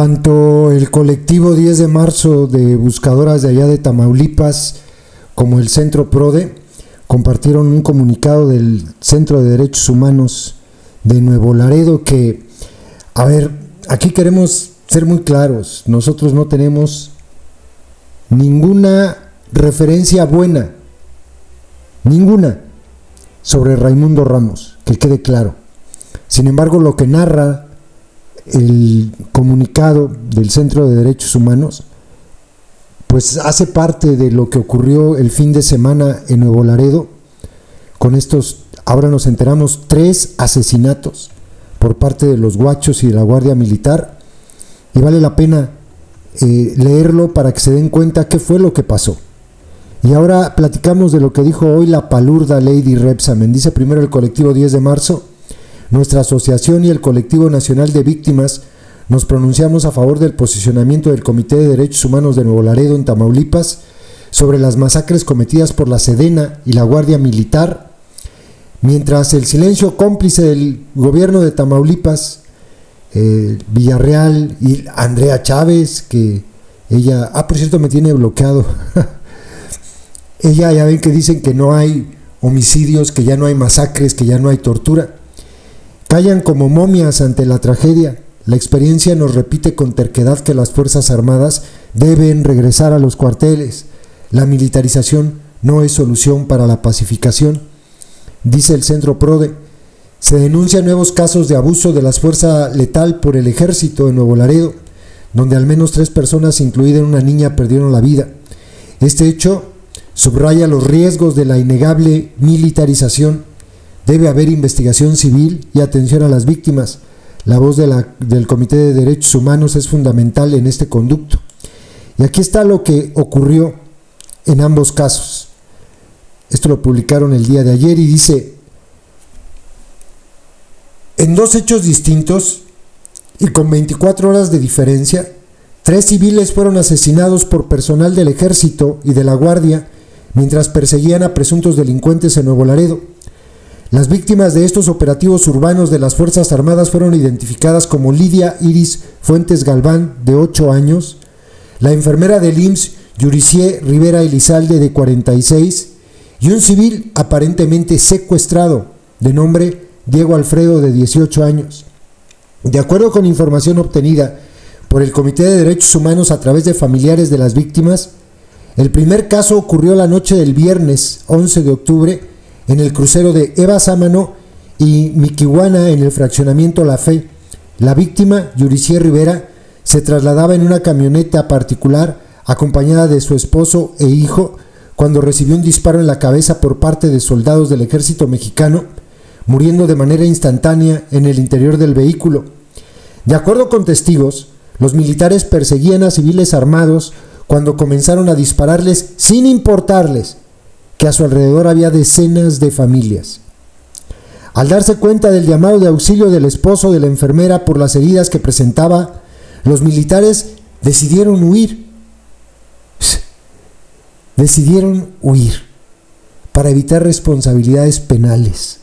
Tanto el colectivo 10 de marzo de buscadoras de allá de Tamaulipas como el Centro PRODE compartieron un comunicado del Centro de Derechos Humanos de Nuevo Laredo que, aquí queremos ser muy claros, nosotros no tenemos ninguna referencia buena, ninguna, sobre Raimundo Ramos, que quede claro. Sin embargo, lo que narra el comunicado del Centro de Derechos Humanos, pues hace parte de lo que ocurrió el fin de semana en Nuevo Laredo, con estos, ahora nos enteramos, 3 asesinatos por parte de los guachos y de la Guardia Militar, y vale la pena leerlo para que se den cuenta qué fue lo que pasó. Y ahora platicamos de lo que dijo hoy la palurda Lady Repsamen. Dice primero el colectivo 10 de marzo: nuestra asociación y el colectivo nacional de víctimas nos pronunciamos a favor del posicionamiento del Comité de Derechos Humanos de Nuevo Laredo en Tamaulipas sobre las masacres cometidas por la Sedena y la Guardia Militar, mientras el silencio cómplice del gobierno de Tamaulipas, Villarreal y Andrea Chávez, que ella, por cierto, me tiene bloqueado. Ella, ya ven que dicen que no hay homicidios, que ya no hay masacres, que ya no hay tortura. Callan como momias ante la tragedia. La experiencia nos repite con terquedad que las Fuerzas Armadas deben regresar a los cuarteles. La militarización no es solución para la pacificación. Dice el Centro PRODE: se denuncian nuevos casos de abuso de la fuerza letal por el ejército en Nuevo Laredo, donde al menos 3 personas, incluida una niña, perdieron la vida. Este hecho subraya los riesgos de la innegable militarización. Debe haber investigación civil y atención a las víctimas. La voz del Comité de Derechos Humanos es fundamental en este conducto. Y aquí está lo que ocurrió en ambos casos. Esto lo publicaron el día de ayer y dice: en 2 hechos distintos y con 24 horas de diferencia, 3 civiles fueron asesinados por personal del ejército y de la guardia mientras perseguían a presuntos delincuentes en Nuevo Laredo. Las víctimas de estos operativos urbanos de las Fuerzas Armadas fueron identificadas como Lidia Iris Fuentes Galván, de 8 años, la enfermera del IMSS Yuricie Rivera Elizalde, de 46, y un civil aparentemente secuestrado, de nombre Diego Alfredo, de 18 años. De acuerdo con información obtenida por el Comité de Derechos Humanos a través de familiares de las víctimas, el primer caso ocurrió la noche del viernes 11 de octubre en el crucero de Eva Sámano y Miquihuana, en el fraccionamiento La Fe. La víctima, Yuricie Rivera, se trasladaba en una camioneta particular acompañada de su esposo e hijo cuando recibió un disparo en la cabeza por parte de soldados del ejército mexicano, muriendo de manera instantánea en el interior del vehículo. De acuerdo con testigos, los militares perseguían a civiles armados cuando comenzaron a dispararles sin importarles que a su alrededor había decenas de familias. Al darse cuenta del llamado de auxilio del esposo de la enfermera por las heridas que presentaba, los militares decidieron huir. Para evitar responsabilidades penales.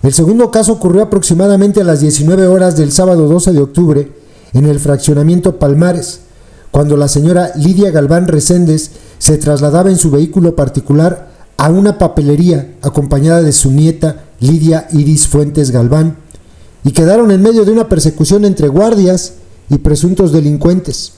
El segundo caso ocurrió aproximadamente a las 19 horas del sábado 12 de octubre en el fraccionamiento Palmares, cuando la señora Lidia Galván Reséndez se trasladaba en su vehículo particular a una papelería acompañada de su nieta Lidia Iris Fuentes Galván, y quedaron en medio de una persecución entre guardias y presuntos delincuentes.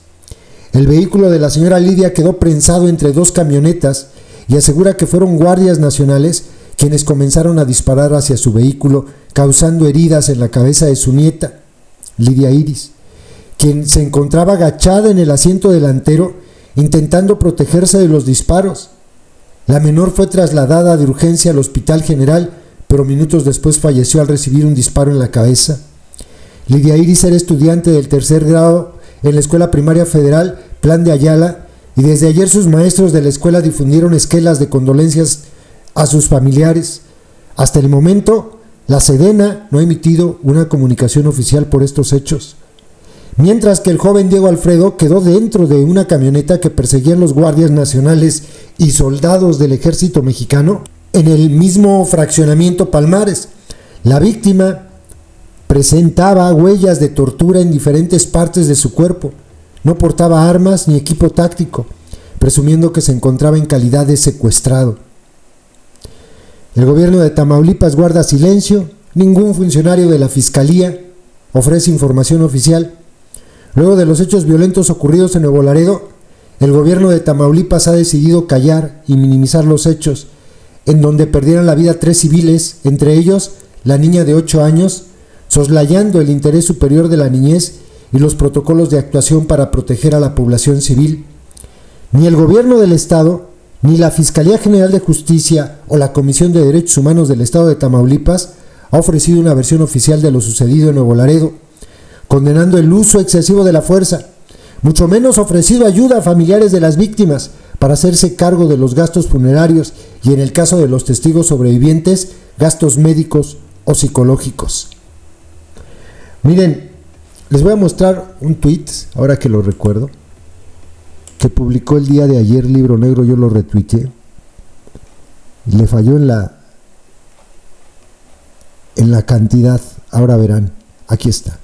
El vehículo de la señora Lidia quedó prensado entre 2 camionetas y asegura que fueron guardias nacionales quienes comenzaron a disparar hacia su vehículo, causando heridas en la cabeza de su nieta, Lidia Iris, quien se encontraba agachada en el asiento delantero intentando protegerse de los disparos. La menor fue trasladada de urgencia al Hospital General, pero minutos después falleció al recibir un disparo en la cabeza. Lidia Iris era estudiante del 3er grado en la Escuela Primaria Federal Plan de Ayala, y desde ayer sus maestros de la escuela difundieron esquelas de condolencias a sus familiares. Hasta el momento, la Sedena no ha emitido una comunicación oficial por estos hechos. Mientras que el joven Diego Alfredo quedó dentro de una camioneta que perseguían los guardias nacionales y soldados del ejército mexicano en el mismo fraccionamiento Palmares. La víctima presentaba huellas de tortura en diferentes partes de su cuerpo. No portaba armas ni equipo táctico, presumiendo que se encontraba en calidad de secuestrado. El gobierno de Tamaulipas guarda silencio. Ningún funcionario de la Fiscalía ofrece información oficial. Luego de los hechos violentos ocurridos en Nuevo Laredo, el gobierno de Tamaulipas ha decidido callar y minimizar los hechos, en donde perdieron la vida 3 civiles, entre ellos la niña de 8 años, soslayando el interés superior de la niñez y los protocolos de actuación para proteger a la población civil. Ni el gobierno del Estado, ni la Fiscalía General de Justicia o la Comisión de Derechos Humanos del Estado de Tamaulipas ha ofrecido una versión oficial de lo sucedido en Nuevo Laredo, condenando el uso excesivo de la fuerza, mucho menos ofrecido ayuda a familiares de las víctimas para hacerse cargo de los gastos funerarios y, en el caso de los testigos sobrevivientes, gastos médicos o psicológicos. Miren, les voy a mostrar un tweet, ahora que lo recuerdo, que publicó el día de ayer Libro Negro. Yo lo retuiteé y le falló en la cantidad. Ahora verán, aquí está.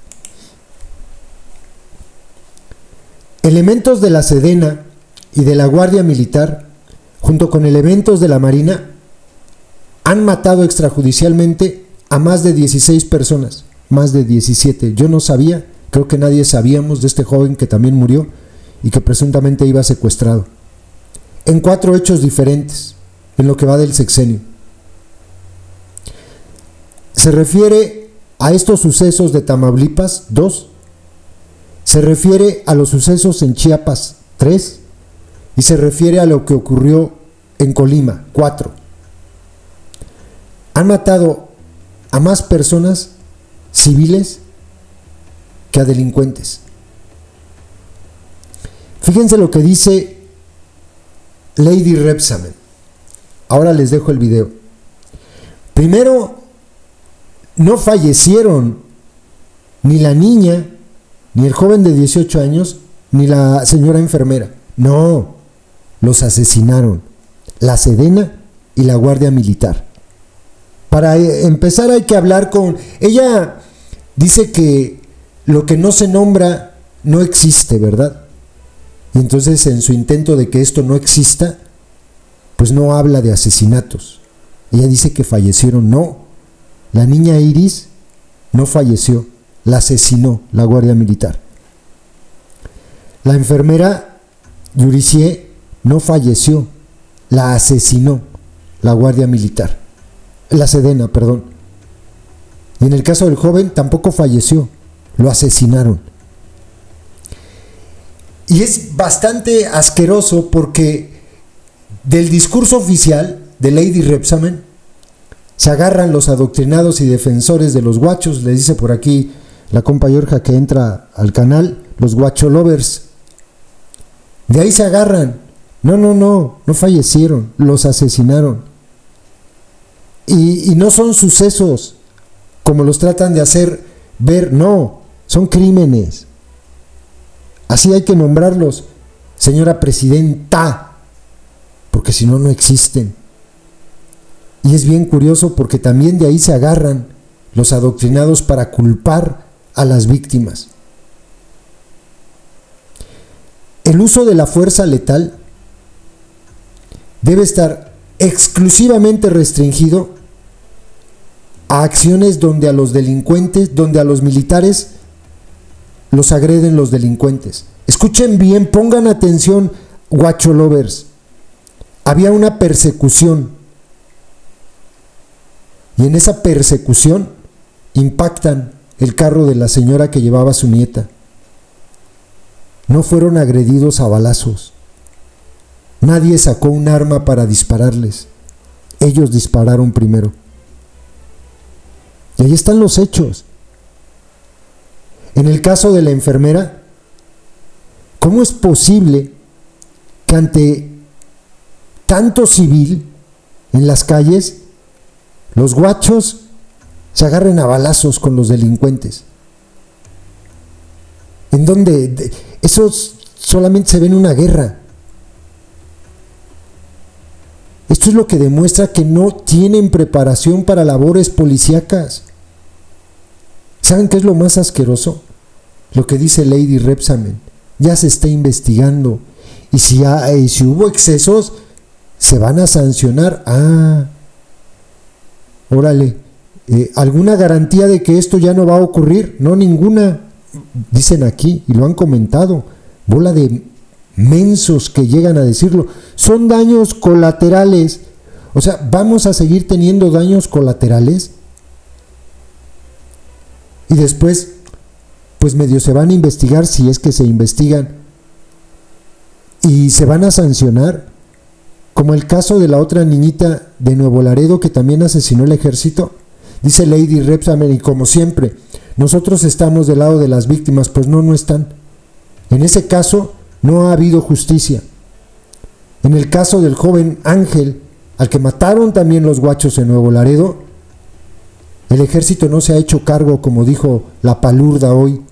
Elementos de la Sedena y de la Guardia Militar, junto con elementos de la Marina, han matado extrajudicialmente a más de 16 personas, más de 17. Yo no sabía, creo que nadie sabíamos de este joven que también murió y que presuntamente iba secuestrado, en 4 hechos diferentes en lo que va del sexenio. Se refiere a estos sucesos de Tamaulipas, 2, se refiere a los sucesos en Chiapas, 3, y se refiere a lo que ocurrió en Colima, 4. Han matado a más personas civiles que a delincuentes. Fíjense lo que dice Lady Rebsamen. Ahora les dejo el video. Primero, no fallecieron ni la niña, ni el joven de 18 años, ni la señora enfermera. No, los asesinaron la Sedena y la Guardia Militar. Para empezar hay que hablar con... Ella dice que lo que no se nombra no existe, ¿verdad? Y entonces, en su intento de que esto no exista, pues no habla de asesinatos. Ella dice que fallecieron. No, la niña Iris no falleció, la asesinó la Guardia Militar. La enfermera Yuricie no falleció, la asesinó la Guardia Militar, la Sedena, perdón. Y en el caso del joven tampoco falleció, lo asesinaron. Y es bastante asqueroso porque del discurso oficial de Lady Rebsamen se agarran los adoctrinados y defensores de los guachos. Les dice por aquí la compa Yorja que entra al canal, los guacho lovers. De ahí se agarran. No fallecieron, los asesinaron. Y no son sucesos como los tratan de hacer ver, no, son crímenes. Así hay que nombrarlos, señora presidenta, porque si no, no existen. Y es bien curioso porque también de ahí se agarran los adoctrinados para culpar a las víctimas. El uso de la fuerza letal debe estar exclusivamente restringido a acciones donde a los delincuentes, donde a los militares los agreden los delincuentes. Escuchen bien, pongan atención, guacho lovers. Había una persecución y en esa persecución impactan el carro de la señora que llevaba a su nieta. No fueron agredidos a balazos. Nadie sacó un arma para dispararles. Ellos dispararon primero. Y ahí están los hechos. En el caso de la enfermera, ¿cómo es posible que ante tanto civil en las calles, los guachos se agarren a balazos con los delincuentes? En donde eso solamente se ve en una guerra. Esto es lo que demuestra que no tienen preparación para labores policíacas. ¿Saben qué es lo más asqueroso? Lo que dice Lady Repsamen. Ya se está investigando. Y si hubo excesos, se van a sancionar. Órale. ¿Alguna garantía de que esto ya no va a ocurrir? No, ninguna. Dicen aquí, y lo han comentado. Bola de mensos que llegan a decirlo. Son daños colaterales. O sea, ¿vamos a seguir teniendo daños colaterales? Y después, pues medio se van a investigar, si es que se investigan, y se van a sancionar, como el caso de la otra niñita de Nuevo Laredo que también asesinó el ejército. Dice Lady Repsamen, y como siempre, nosotros estamos del lado de las víctimas. Pues no están. En ese caso no ha habido justicia. En el caso del joven Ángel, al que mataron también los guachos en Nuevo Laredo, el ejército no se ha hecho cargo, como dijo la palurda hoy.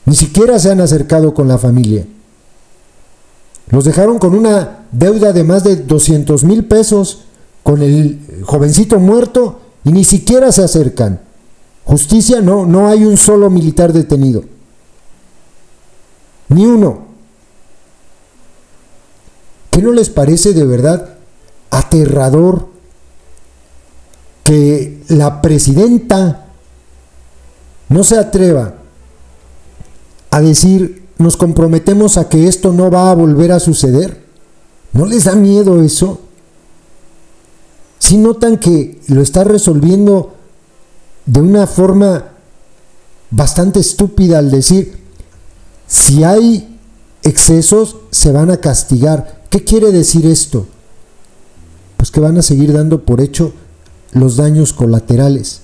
Ni siquiera se han acercado con la familia. Los dejaron con una deuda de más de 200,000 pesos con el jovencito muerto y ni siquiera se acercan. Justicia, no hay un solo militar detenido. Ni uno. ¿Qué no les parece de verdad aterrador que la presidenta no se atreva a decir: nos comprometemos a que esto no va a volver a suceder? ¿No les da miedo eso? ¿Sí notan que lo está resolviendo de una forma bastante estúpida al decir: si hay excesos se van a castigar? ¿Qué quiere decir esto? Pues que van a seguir dando por hecho los daños colaterales,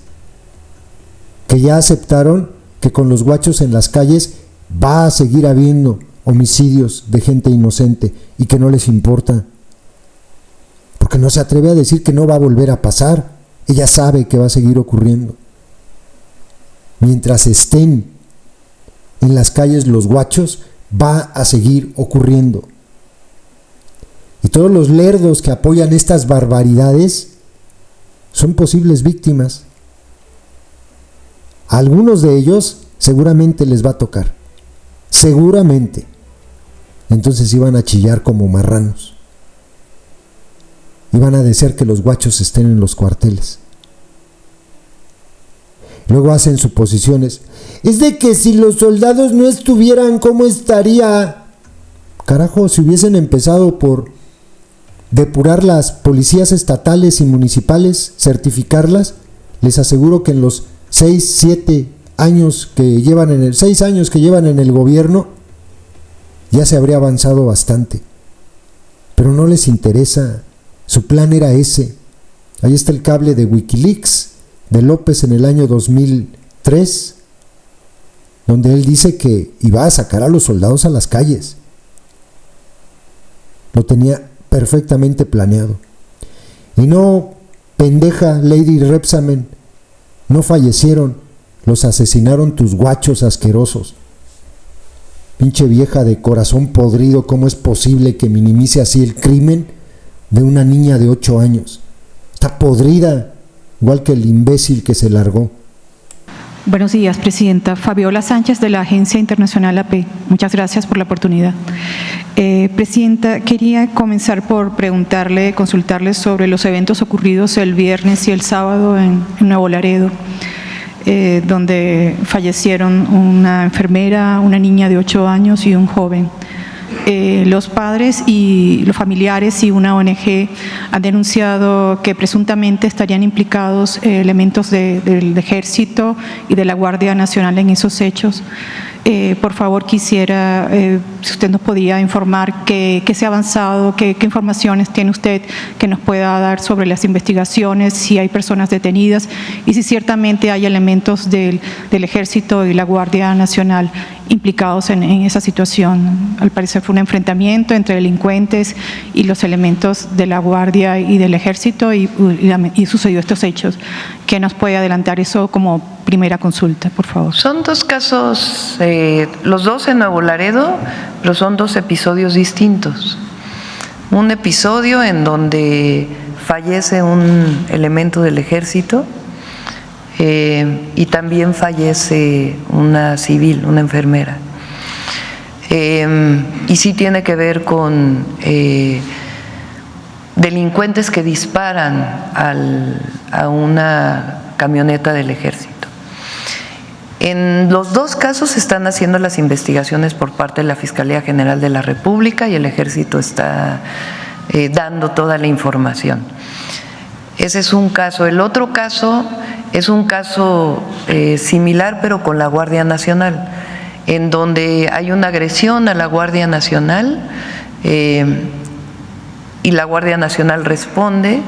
que ya aceptaron que con los guachos en las calles va a seguir habiendo homicidios de gente inocente y que no les importa, porque no se atreve a decir que no va a volver a pasar. Ella sabe que va a seguir ocurriendo. Mientras estén en las calles los guachos, va a seguir ocurriendo. Y todos los lerdos que apoyan estas barbaridades son posibles víctimas. A algunos de ellos seguramente les va a tocar. Seguramente. Entonces iban a chillar como marranos. Iban a desear que los guachos estén en los cuarteles. Luego hacen suposiciones. Es de que si los soldados no estuvieran, ¿cómo estaría? Carajo, si hubiesen empezado por depurar las policías estatales y municipales, certificarlas, les aseguro que en los 6 años que llevan en el gobierno, ya se habría avanzado bastante. Pero no les interesa. Su plan era ese. Ahí está el cable de Wikileaks de López en el año 2003, donde él dice que iba a sacar a los soldados a las calles. Lo tenía perfectamente planeado. Y no, pendeja Lady Repsamen, no fallecieron, los asesinaron tus guachos asquerosos. Pinche vieja de corazón podrido, ¿cómo es posible que minimice así el crimen de una niña de 8 años? Está podrida, igual que el imbécil que se largó. Buenos días, Presidenta. Fabiola Sánchez, de la Agencia Internacional AP. Muchas gracias por la oportunidad. Presidenta, quería comenzar por consultarle sobre los eventos ocurridos el viernes y el sábado en Nuevo Laredo, donde fallecieron una enfermera, una niña de 8 años y un joven. Los padres y los familiares y una ONG han denunciado que presuntamente estarían implicados elementos del Ejército y de la Guardia Nacional en esos hechos. Por favor, quisiera, si usted nos podía informar qué se ha avanzado, qué informaciones tiene usted que nos pueda dar sobre las investigaciones, si hay personas detenidas y si ciertamente hay elementos del Ejército y la Guardia Nacional implicados en esa situación. Al parecer fue un enfrentamiento entre delincuentes y los elementos de la Guardia y del Ejército y sucedió estos hechos. ¿Qué nos puede adelantar eso como primera consulta, por favor? Son dos casos, los dos en Nuevo Laredo, pero son dos episodios distintos. Un episodio en donde fallece un elemento del Ejército y también fallece una civil, una enfermera. Y sí tiene que ver con delincuentes que disparan a una camioneta del ejército. En los dos casos se están haciendo las investigaciones por parte de la Fiscalía General de la República y el ejército está dando toda la información. Ese es un caso. El otro caso es un caso similar, pero con la Guardia Nacional, en donde hay una agresión a la Guardia Nacional y la Guardia Nacional responde,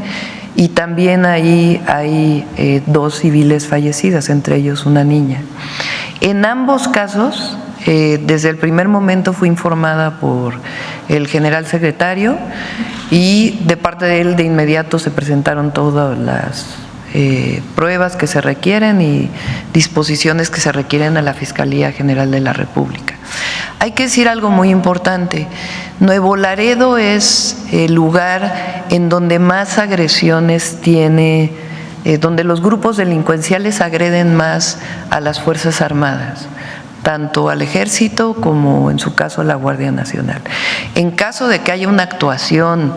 y también ahí hay 2 civiles fallecidas, entre ellos una niña. En ambos casos, desde el primer momento fui informada por el general secretario y de parte de él de inmediato se presentaron todas las pruebas que se requieren y disposiciones que se requieren a la Fiscalía General de la República. Hay que decir algo muy importante. Nuevo Laredo es el lugar en donde más agresiones tiene, donde los grupos delincuenciales agreden más a las Fuerzas Armadas, tanto al Ejército como en su caso a la Guardia Nacional. En caso de que haya una actuación,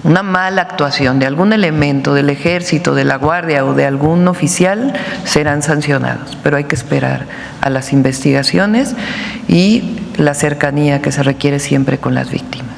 una mala actuación de algún elemento del Ejército, de la Guardia o de algún oficial, serán sancionados, pero hay que esperar a las investigaciones y la cercanía que se requiere siempre con las víctimas.